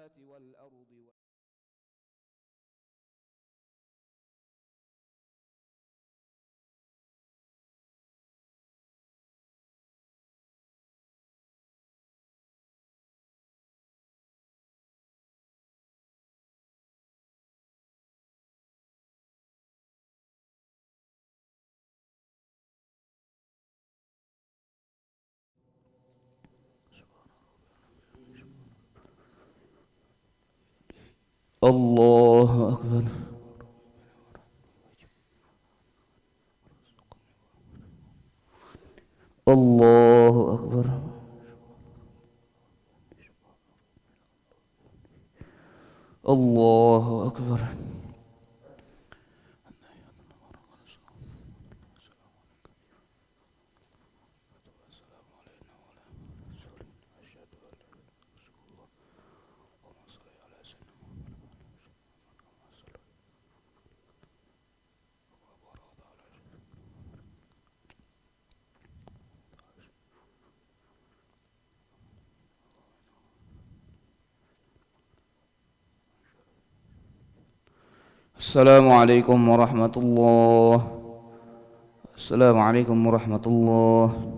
السماوات والأرض. الله أكبر. الله أكبر. الله أكبر. السلام عليكم ورحمة الله. السلام عليكم ورحمة الله.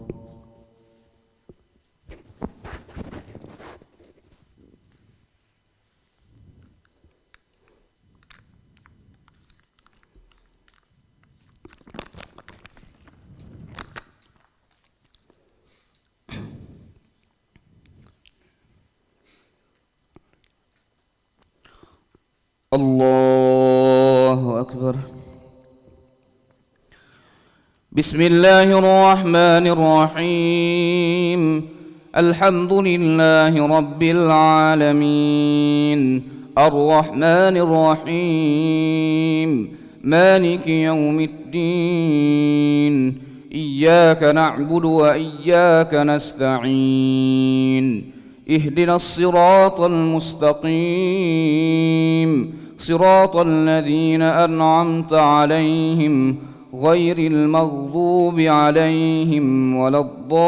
الله أكبر. بسم الله الرحمن الرحيم. الحمد لله رب العالمين، الرحمن الرحيم، مالك يوم الدين، إياك نعبد وإياك نستعين، اهدنا الصراط المستقيم، صراط الذين أنعمت عليهم غير المغضوب عليهم ولا الضالين.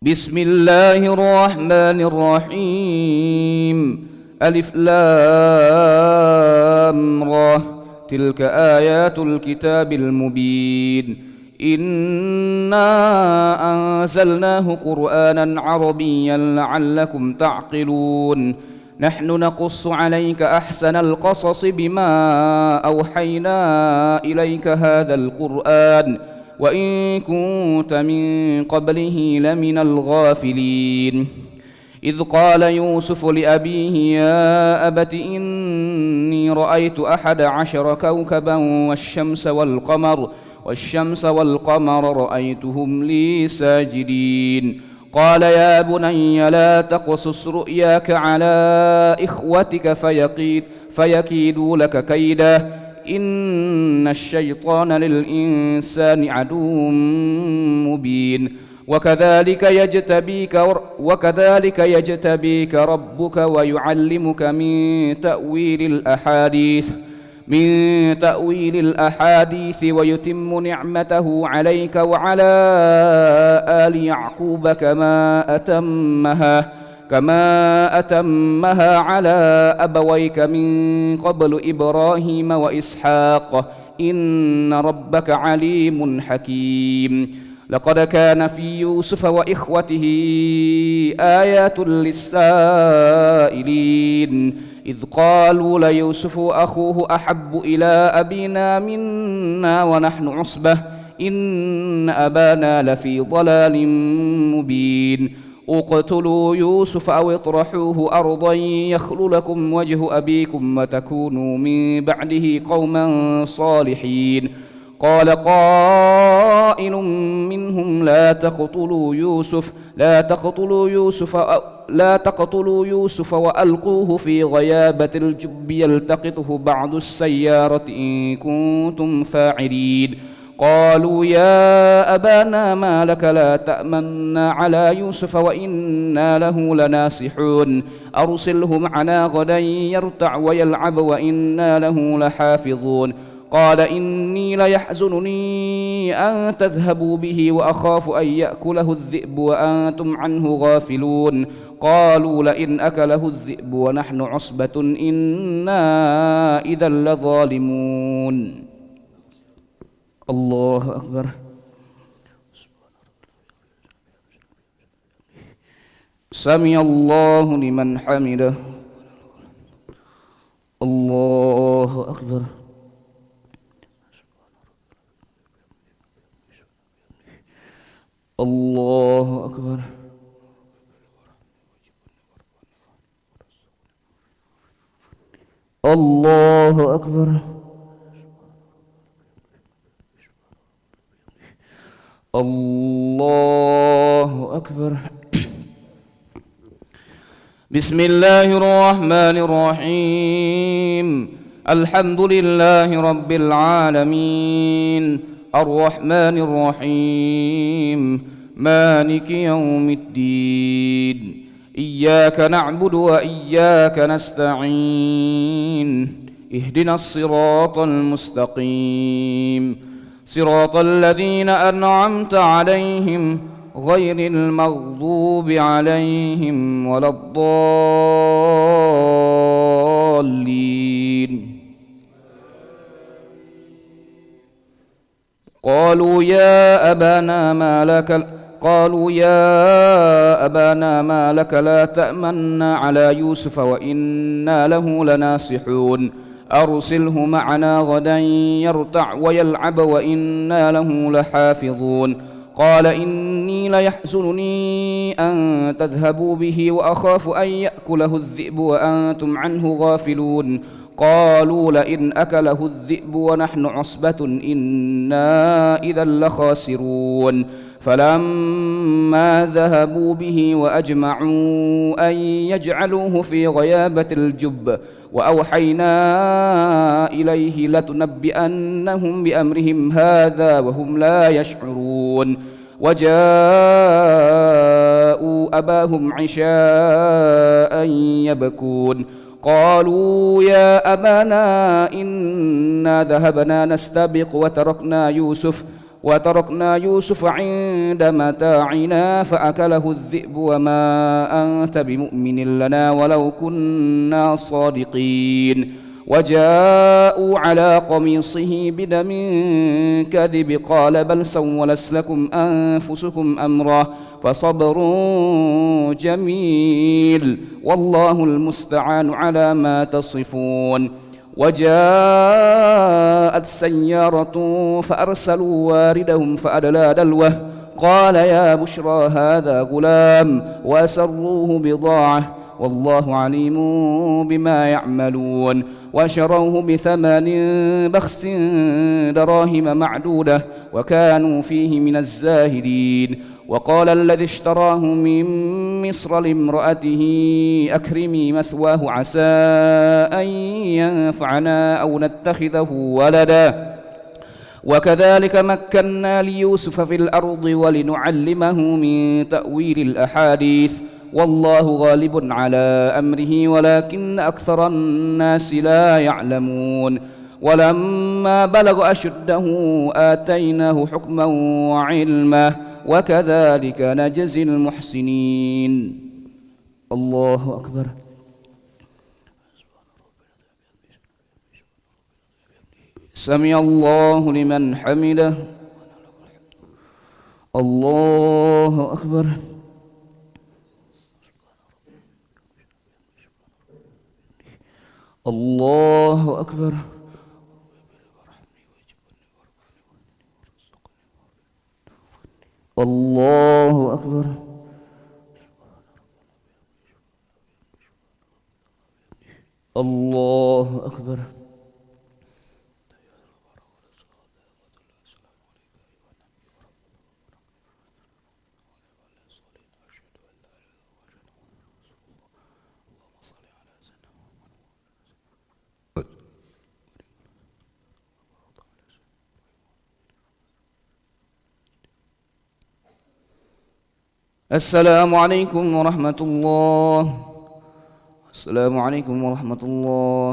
بسم الله الرحمن الرحيم. ألف لام را، تلك آيات الكتاب المبين. إنا أنزلناه قرآنا عربيا لعلكم تعقلون. نحن نقص عليك أحسن القصص بما أوحينا إليك هذا القرآن وإن كنت من قبله لمن الغافلين. إذ قال يوسف لأبيه يا أبت إني رأيت 11 كوكبا والشمس والقمر رأيتهم لي ساجدين. قال يا بني لا تقصص رؤياك على إخوتك فيكيدوا لك كيدا، إن الشيطان للإنسان عدو مبين. وكذلك يجتبيك ربك ويعلمك من تأويل الأحاديث ويتم نعمته عليك وعلى آل يعقوب كما أتمها على أبويك من قبل إبراهيم وإسحاق، إن ربك عليم حكيم. لقد كان في يوسف وإخوته آيات للسائلين، إذ قالوا ليوسف أخوه أحب إلى أبينا منا ونحن عصبة إن أبانا لفي ضلال مبين. اقتلوا يوسف أو اطرحوه أرضا يخل لكم وجه أبيكم وتكونوا من بعده قوما صالحين. قال قائل منهم لا تقتلوا يوسف وألقوه في غيابة الجب يلتقطه بعض السيارة إن كنتم فاعلين. قالوا يا أبانا ما لك لا تأمنا على يوسف وإنا له لناصحون، أرسله معنا غدا يرتع ويلعب وإنا له لحافظون. قال إني ليحزنني أن تذهبوا به وأخاف أن يأكله الذئب وأنتم عنه غافلون قالوا لئن أكله الذئب ونحن عصبة إنا إذا لظالمون. الله أكبر. سمع الله لمن حمده. الله أكبر. الله أكبر. الله أكبر. الله أكبر. بسم الله الرحمن الرحيم. الحمد لله رب العالمين الرحمن الرحيم مالك يوم الدين. إياك نعبد وإياك نستعين. اهدنا الصراط المستقيم صراط الذين أنعمت عليهم غير المغضوب عليهم ولا الضالين. قالوا يا أبانا ما لك لا تأمنا على يوسف وإنا له لناصحون أرسله معنا غدا يرتع ويلعب وإنا له لحافظون قال إني ليحزنني أن تذهبوا به وأخاف أن يأكله الذئب وأنتم عنه غافلون قالوا لئن أكله الذئب ونحن عصبة إنا إذا لخاسرون فلما ذهبوا به وأجمعوا أن يجعلوه في غيابة الجب وأوحينا إليه لتنبئنهم بأمرهم هذا وهم لا يشعرون وجاءوا أباهم عشاء يبكون قالوا يا أبانا إنا ذهبنا نستبق وتركنا يوسف عند متاعنا فأكله الذئب وما أنت بمؤمن لنا ولو كنا صادقين وجاءوا على قميصه بدم كذب قال بل سولت لكم أنفسكم أمرا فصبر جميل والله المستعان على ما تصفون. وجاءت سيارة فأرسلوا واردهم فأدلى دلوه قال يا بشرى هذا غلام وأسروه بضاعة والله عليم بما يعملون وشروه بثمن بخس دراهم معدودة وكانوا فيه من الزاهدين. وقال الذي اشتراه من مصر لامرأته أكرمي مثواه عسى أن ينفعنا أو نتخذه ولدا وكذلك مكنا ليوسف في الأرض ولنعلمه من تأويل الأحاديث والله غالب على أمره ولكن أكثر الناس لا يعلمون. ولما بلغ أشده آتيناه حكما وعلما وكذلك نجزي المحسنين. الله أكبر. سمع الله لمن حمده. الله أكبر. الله أكبر. الله أكبر. الله أكبر. السلام عليكم ورحمة الله. السلام عليكم ورحمة الله.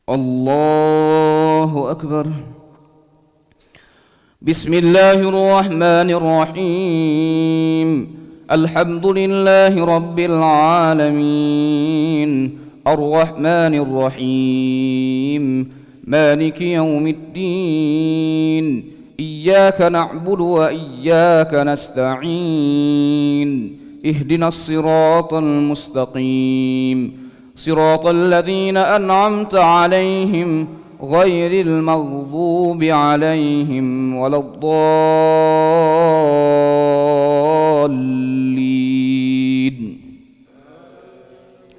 الله أكبر. بسم الله الرحمن الرحيم. الحمد لله رب العالمين، الرحمن الرحيم، مالك يوم الدين، إياك نعبد وإياك نستعين، اهدنا الصراط المستقيم، صراط الذين أنعمت عليهم غير المغضوب عليهم ولا الضالين.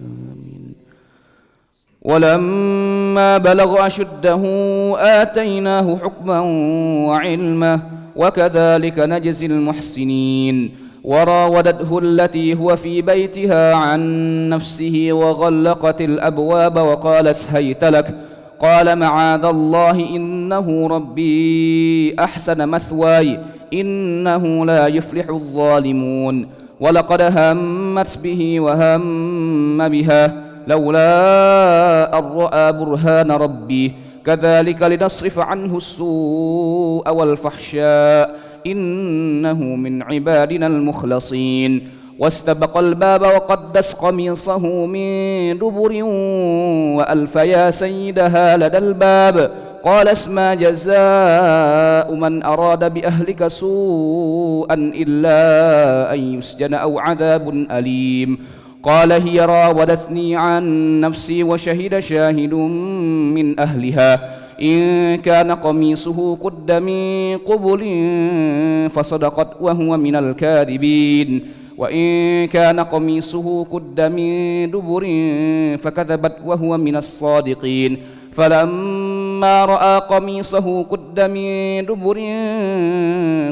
آمين. ولما بلغ أشده آتيناه حكما وعلما وكذلك نجزي المحسنين. وراودته التي هو في بيتها عن نفسه وغلقت الأبواب وقالت هيت لك، قال معاذ الله إنه ربي أحسن مثواي إنه لا يفلح الظالمون. ولقد همت به وهم بها لولا أن رأى برهان ربي كذلك لنصرف عنه السوء والفحشاء إنه من عبادنا المخلصين. واستبق الباب وقدس قميصه من دبر وألف يا سيدها لدى الباب. قال ما جزاء من أراد بأهلك سوءا إلا أن يسجن أو عذاب أليم. قال هي راودتني عن نفسي وشهد شاهد من أهلها إن كان قميصه قد من قبل فصدقت وهو من الكاذبين، وإن كان قميصه قد من دبر فكذبت وهو من الصادقين. فلما رأى قميصه قد من دبر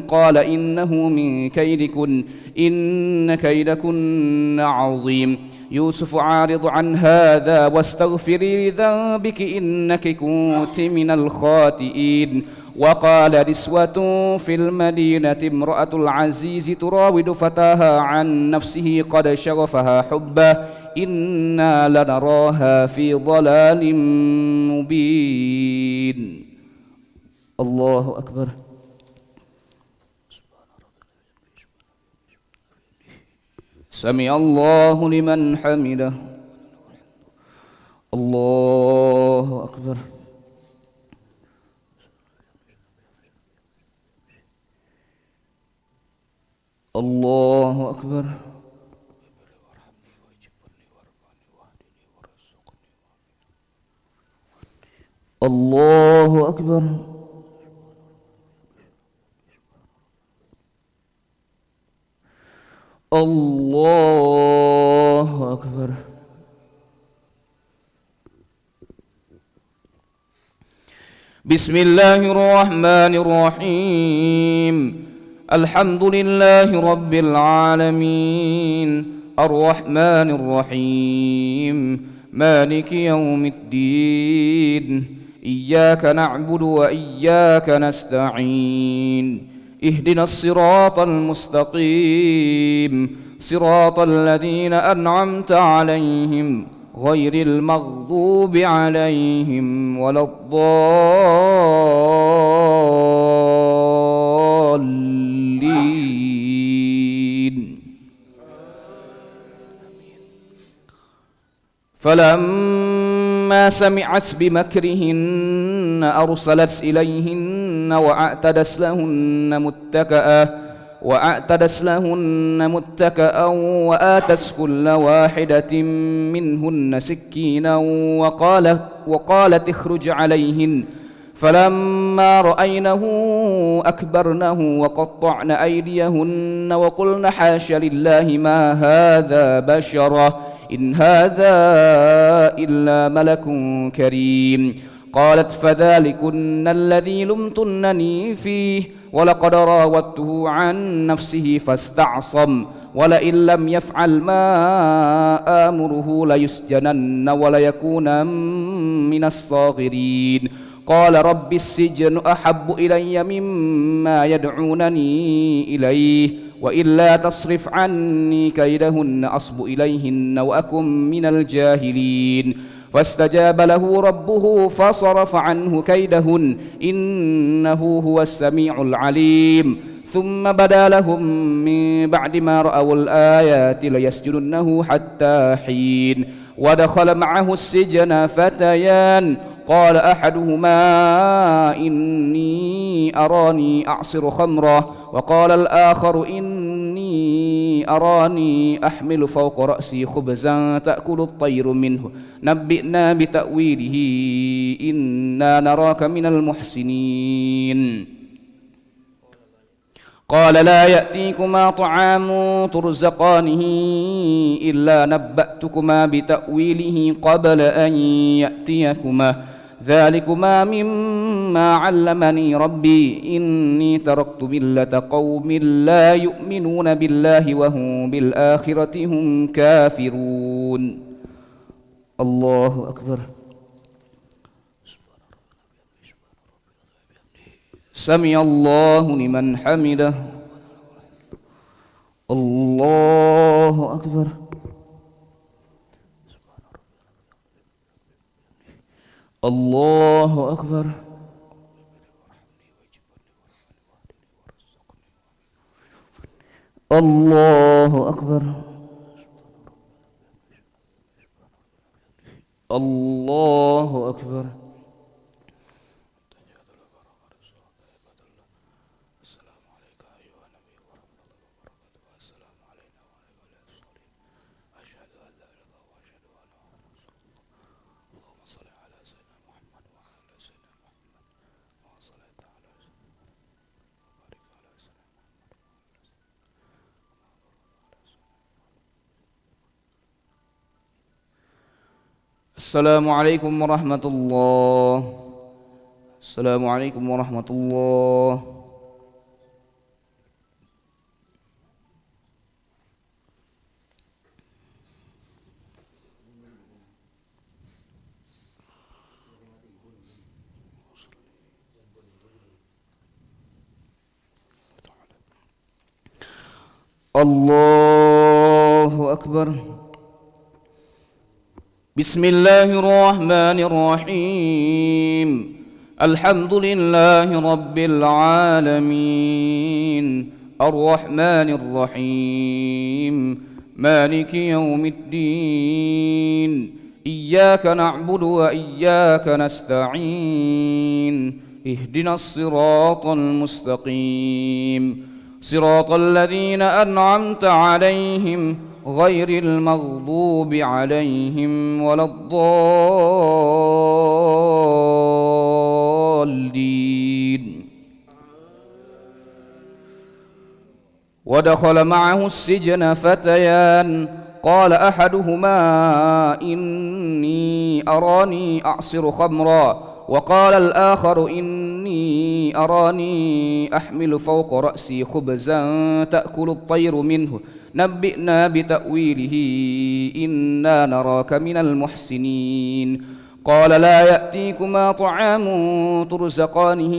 قال إنه من كيدكن إن كيدكن عظيم. يوسف عارض عن هذا واستغفري لذنبك إنك كنت من الخاطئين. وقال نسوة في المدينة امرأة العزيز تراود فتاها عن نفسه قد شغفها حبا إنا لنراها في ضلال مبين. الله أكبر. سمع الله لمن حمده. الله أكبر. الله أكبر. الله أكبر. الله أكبر. بسم الله الرحمن الرحيم. الحمد لله رب العالمين، الرحمن الرحيم، مالك يوم الدين، إياك نعبد وإياك نستعين، اهدنا الصراط المستقيم، صراط الذين أنعمت عليهم غير المغضوب عليهم ولا الضالين. فلما سمعت بمكرهن أرسلت إليهن وأعتدت لهن متكأ وآتت كل واحدة منهن سكينا وقالت اخرج عليهن. فلما رأينه أكبرنه وقطعن أيديهن وقلن حاش لله ما هذا بشرا إن هذا إلا ملك كريم. قالت فذلكن الذي لمتنني فيه ولقد راودته عن نفسه فاستعصم ولئن لم يفعل ما آمره ليسجنن وليكون من الصاغرين. قال رب السجن أحب إلي مما يدعونني إليه وإلا تصرف عني كيدهن أصب إليهن وأكن من الجاهلين. فاستجاب له ربه فصرف عنه كيدهن إنه هو السميع العليم ثم بدا لهم من بعد ما رأوا الآيات ليسجننه حتى حين ودخل معه السجن فتيان قال أحدهما إني أراني أعصر خمرا وقال الآخر إني أراني أحمل فوق رأسي خبزا تأكل الطير منه نبئنا بتأويله إنا نراك من المحسنين قال لا يأتيكما طعام ترزقانه إلا نبأتكما بتأويله قبل أن يأتيكما ذلكما مما علمني ربي إني تركت ملة قوم لا يؤمنون بالله وهم بالآخرة هم كافرون الله أكبر سمع الله لمن حمده الله أكبر الله أكبر الله أكبر الله أكبر السلام عليكم ورحمة الله السلام عليكم ورحمة الله الله أكبر بسم الله الرحمن الرحيم الحمد لله رب العالمين الرحمن الرحيم مالك يوم الدين إياك نعبد وإياك نستعين اهدنا الصراط المستقيم صراط الذين أنعمت عليهم غير المغضوب عليهم ولا الضالين ودخل معه السجن فتيان قال أحدهما إني أراني أعصر خمرا وقال الآخر إني أراني أحمل فوق رأسي خبزا تأكل الطير منه نبئنا بتأويله إنا نراك من المحسنين قال لا يأتيكما طعام ترزقانه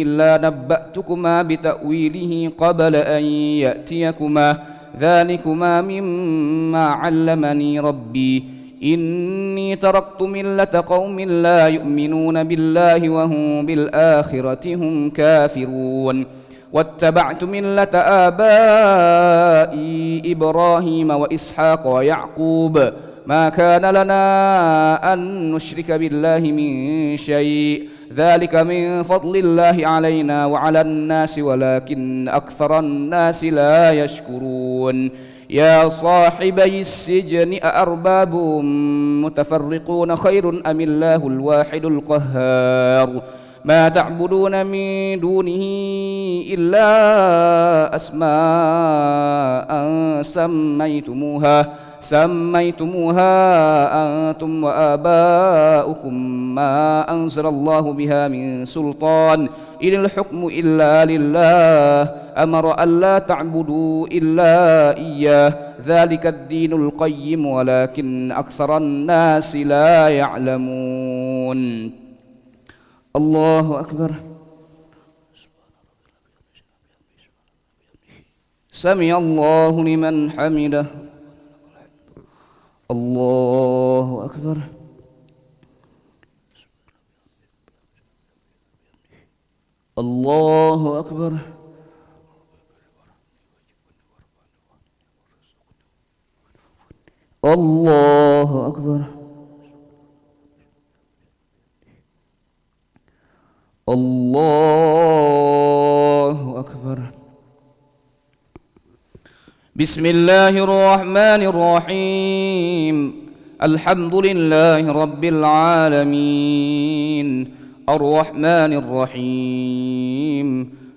إلا نبأتكما بتأويله قبل أن يأتيكما ذلكما مما علمني ربي إني تركت ملة قوم لا يؤمنون بالله وهم بالآخرة هم كافرون واتبعت ملة آبائي إبراهيم وإسحاق ويعقوب ما كان لنا أن نشرك بالله من شيء ذلك من فضل الله علينا وعلى الناس ولكن أكثر الناس لا يشكرون يا صاحبي السجن أأرباب متفرقون خير أم الله الواحد القهار ما تعبدون من دونه إلا أسماء سميتموها أنتم وآباؤكم ما أنزل الله بها من سلطان إن الحكم إلا لله أمر ألا تعبدوا إلا إياه ذلك الدين القيم ولكن أكثر الناس لا يعلمون الله أكبر سمع الله لمن حمده الله أكبر الله أكبر. الله أكبر. الله أكبر. بسم الله الرحمن الرحيم. الحمد لله رب العالمين الرحمن الرحيم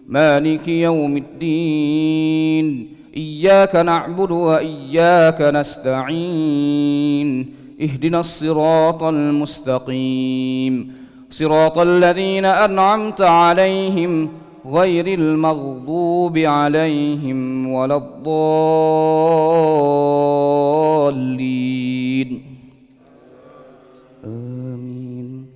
مالك يوم الدين إياك نعبد وإياك نستعين اهدنا الصراط المستقيم صراط الذين أنعمت عليهم غير المغضوب عليهم ولا الضالين آمين.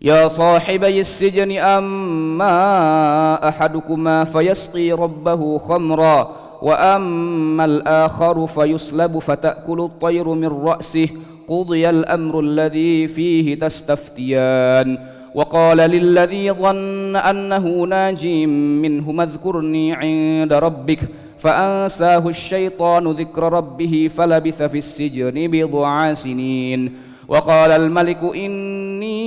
يا صاحبي السجن أما أحدكما فيسقي ربه خمرا وأما الآخر فيسلب فتأكل الطير من رأسه قضي الأمر الذي فيه تستفتيان. وقال للذي ظن أنه ناج منهما اذكرني عند ربك فأنساه الشيطان ذكر ربه فلبث في السجن بضع سنين. وقال الملك إني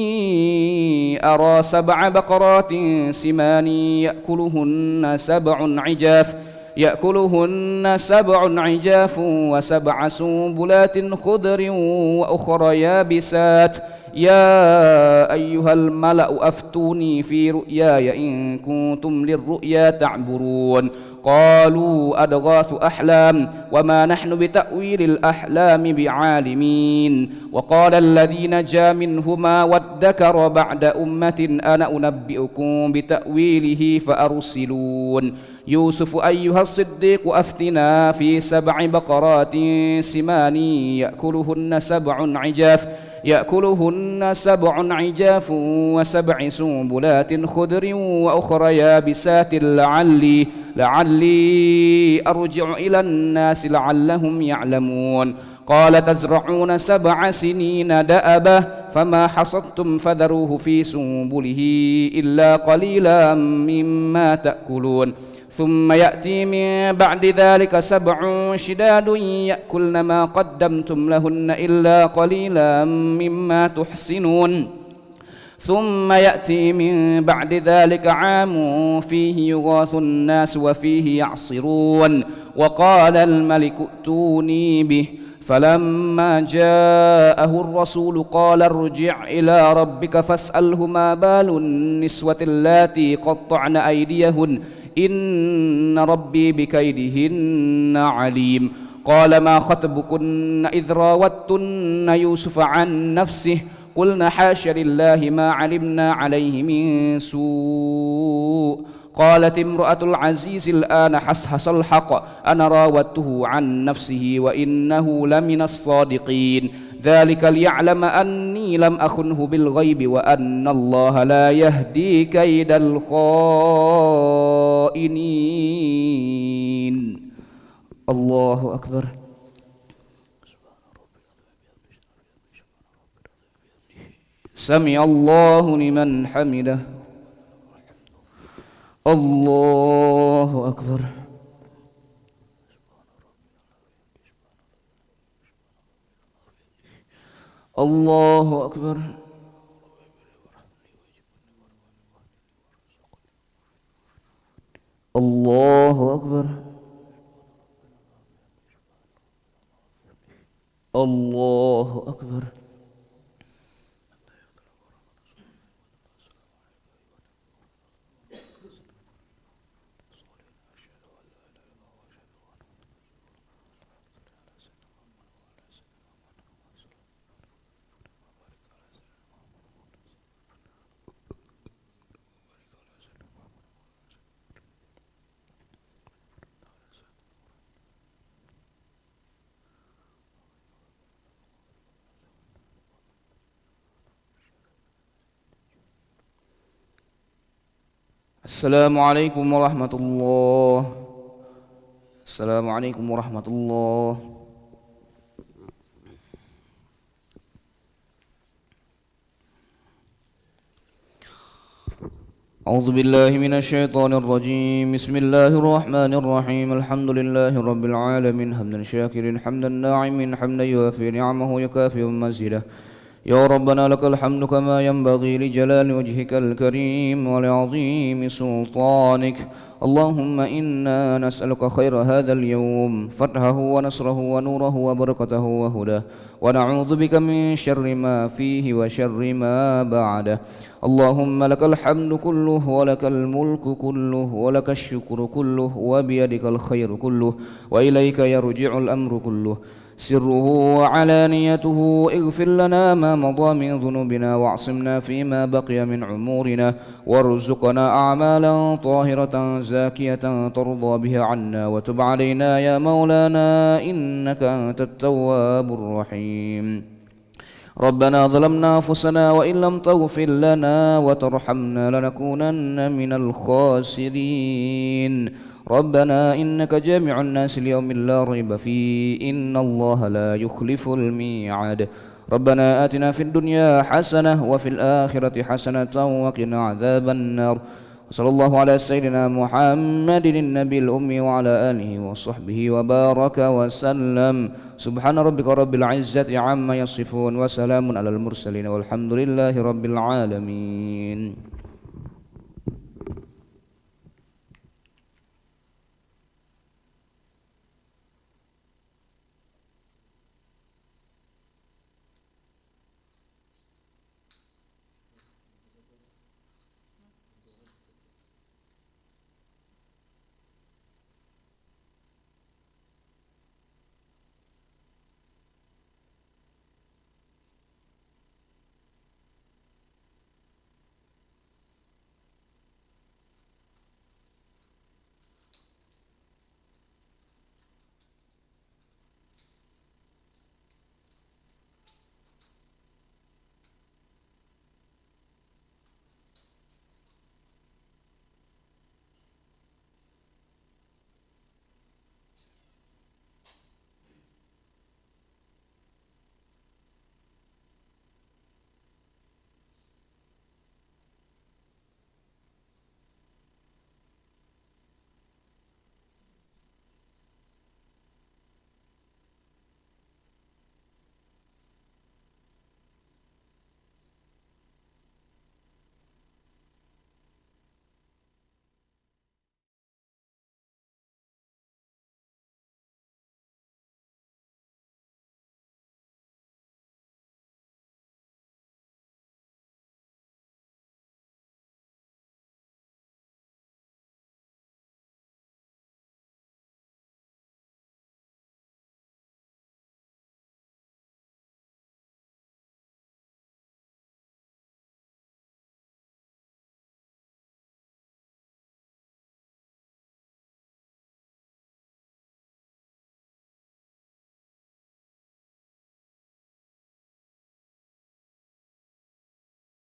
أرى 7 بقرات سمان يأكلهن 7 عجاف و7 سنبلات خضر وأخر يابسات يا أيها الملأ أفتوني في رؤياي إن كنتم للرؤيا تعبرون. قالوا أضغاث أحلام وما نحن بتأويل الأحلام بعالمين. وقال الذي نجا منهما وادكر بعد أمة أنا أنبئكم بتأويله فأرسلون. يوسف أيها الصديق أفتنا في 7 بقرات سمان يأكلهن 7 عجاف و7 سنبلات خضر وأخر يابسات لعلي أرجع إلى الناس لعلهم يعلمون. قال تزرعون 7 سنين دأبا فما حصدتم فذروه في سنبله إلا قليلا مما تأكلون. ثم يأتي من بعد ذلك 7 شداد يأكلن ما قدمتم لهن إلا قليلا مما تحسنون. ثم يأتي من بعد ذلك عام فيه يغاث الناس وفيه يعصرون. وقال الملك ائتوني به فلما جاءه الرسول قال ارجع إلى ربك فاسأله ما بال النسوة اللاتي قطعن أيديهن إن ربي بكيدهن عليم. قال ما خطبكن إذ راوتن يوسف عن نفسه قلنا حاش لله ما علمنا عليه من سوء. قالت امرأة العزيز الآن حسحس الحق أنا راودته عن نفسه وإنه لمن الصادقين. ذلك ليعلم أني لم أخنه بالغيب وأن الله لا يهدي كيد الخائنين. الله أكبر. سمع الله لمن حمده. الله أكبر. الله أكبر. الله أكبر. الله أكبر. السلام عليكم ورحمة الله. السلام عليكم ورحمة الله. أعوذ بالله من الشيطان الرجيم. بسم الله الرحمن الرحيم. الحمد لله رب العالمين حمدا شاكرا حمدا ناعما حمدا يوافي نعمه يكافئ مزيده. يا ربنا لك الحمد كما ينبغي لجلال وجهك الكريم ولعظيم سلطانك. اللهم إنا نسألك خير هذا اليوم، فتحه ونصره ونوره وبركته وهداه، ونعوذ بك من شر ما فيه وشر ما بعده. اللهم لك الحمد كله ولك الملك كله ولك الشكر كله وبيدك الخير كله وإليك يرجع الأمر كله، سره وعلانيته. اغفر لنا ما مضى من ذنوبنا واعصمنا فيما بقي من عمورنا، وارزقنا أعمالا طاهرة زاكية ترضى بها عنا، وتب علينا يا مولانا إنك أنت التواب الرحيم. ربنا ظلمنا أنفسنا وإن لم تغفر لنا وترحمنا لنكونن من الخاسرين. ربنا إنك جامع الناس ليوم لا ريب فيه إن الله لا يخلف الميعاد. ربنا آتنا في الدنيا حسنة وفي الآخرة حسنة وقنا عذاب النار. وصلى الله على سيدنا محمد النبي الأمي وعلى آله وصحبه وبارك وسلم. سبحان ربك رب العزة عما يصفون وسلام على المرسلين والحمد لله رب العالمين.